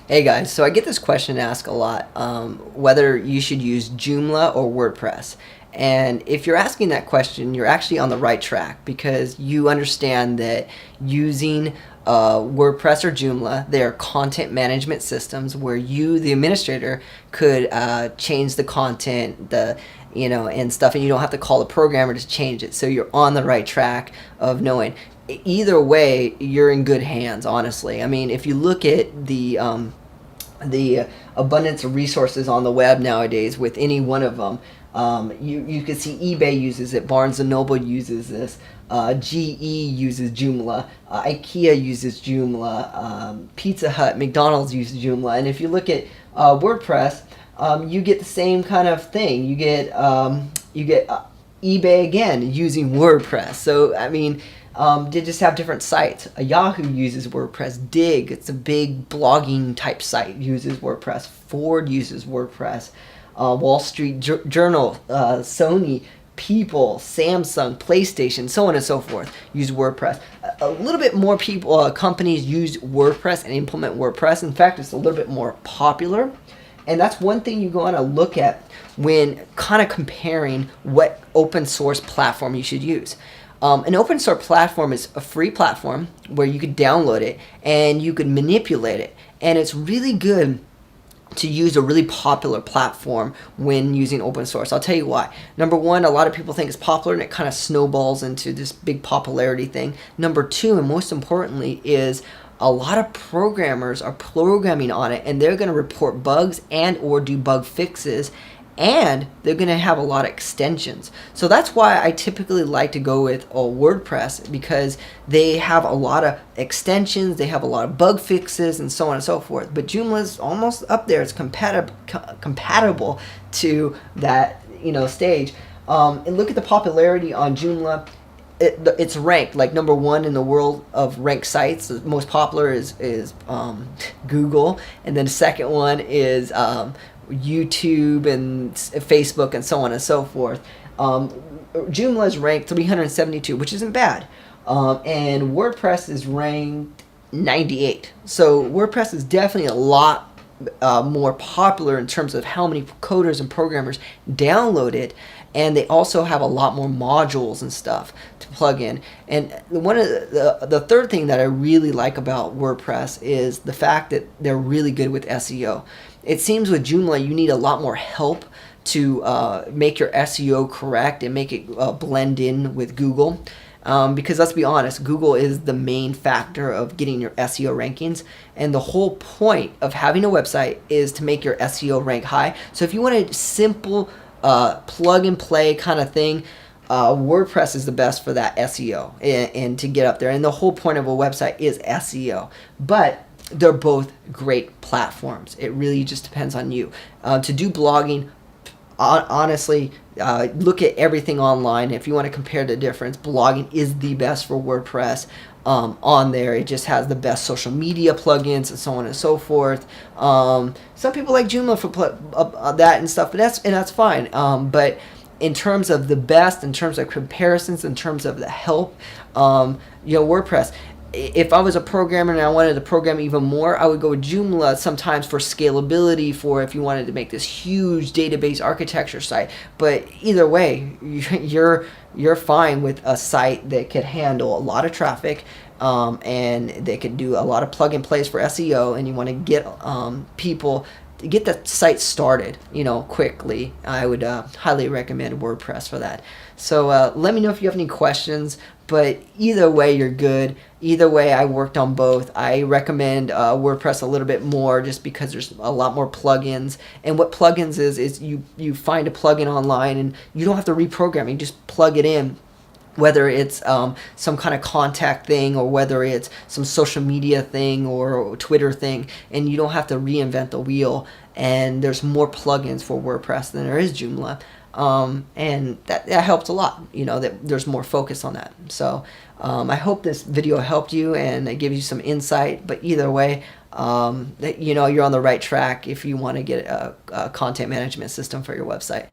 Hey guys, so I get this question asked a lot, whether you should use Joomla or WordPress. And if you're asking that question, you're actually on the right track because you understand that using WordPress or Joomla, they are content management systems where you, the administrator, could change the content, and stuff, and you don't have to call the programmer to change it. So you're on the right track of knowing. Either way, you're in good hands, honestly. I mean, if you look at the abundance of resources on the web nowadays with any one of them, you can see eBay uses it, Barnes & Noble uses this, GE uses Joomla, IKEA uses Joomla, Pizza Hut, McDonald's uses Joomla. And if you look at WordPress, you get the same kind of thing. You get eBay again using WordPress. So I mean, they just have different sites. Yahoo uses WordPress. Dig, it's a big blogging type site, uses WordPress. Ford uses WordPress. Wall Street Journal, Sony, People, Samsung, PlayStation, so on and so forth use WordPress. A little bit more people, companies use WordPress and implement WordPress. In fact, it's a little bit more popular. And that's one thing you want to look at when kind of comparing what open source platform you should use. An open source platform is a free platform where you could download it and you could manipulate it. And it's really good to use a really popular platform when using open source. I'll tell you why. Number one, a lot of people think it's popular and it kind of snowballs into this big popularity thing. Number two, and most importantly, is a lot of programmers are programming on it and they're going to report bugs and or do bug fixes, and they're going to have a lot of extensions. So that's why I typically like to go with WordPress, because they have a lot of extensions, they have a lot of bug fixes, and so on and so forth. But Joomla is almost up there. It's compatible to that stage. And look at the popularity on Joomla. It's ranked like number one in the world of ranked sites. The most popular is Google, and then the second one is YouTube and Facebook and so on and so forth. Joomla is ranked 372, which isn't bad, and WordPress is ranked 98. So WordPress is definitely a lot more popular in terms of how many coders and programmers download it, and they also have a lot more modules and stuff to plug in. And one of the third thing that I really like about WordPress is the fact that they're really good with SEO. It seems with Joomla you need a lot more help to make your SEO correct and make it blend in with Google. Because let's be honest, Google is the main factor of getting your SEO rankings, and the whole point of having a website is to make your SEO rank high. So if you want a simple plug and play kind of thing, WordPress is the best for that SEO and to get up there. And the whole point of a website is SEO. But they're both great platforms. It really just depends on you. To do blogging, honestly, look at everything online. If you want to compare the difference, blogging is the best for WordPress. On there, it just has the best social media plugins and so on and so forth. Some people like Joomla for that and stuff, but that's fine. But in terms of the best, in terms of comparisons, in terms of the help, WordPress. If I was a programmer and I wanted to program even more, I would go with Joomla sometimes for scalability, for if you wanted to make this huge database architecture site. But either way, you're fine with a site that could handle a lot of traffic, and they could do a lot of plug and plays for SEO, and you want to get people to get the site started, quickly. I would highly recommend WordPress for that. So let me know if you have any questions, but either way, you're good. Either way, I worked on both. I recommend WordPress a little bit more just because there's a lot more plugins. And what plugins is you find a plugin online and you don't have to reprogram. You just plug it in, whether it's some kind of contact thing or whether it's some social media thing or Twitter thing, and you don't have to reinvent the wheel. And there's more plugins for WordPress than there is Joomla. And that helps a lot, that there's more focus on that. So I hope this video helped you and it gives you some insight. But either way, you're on the right track if you want to get a content management system for your website.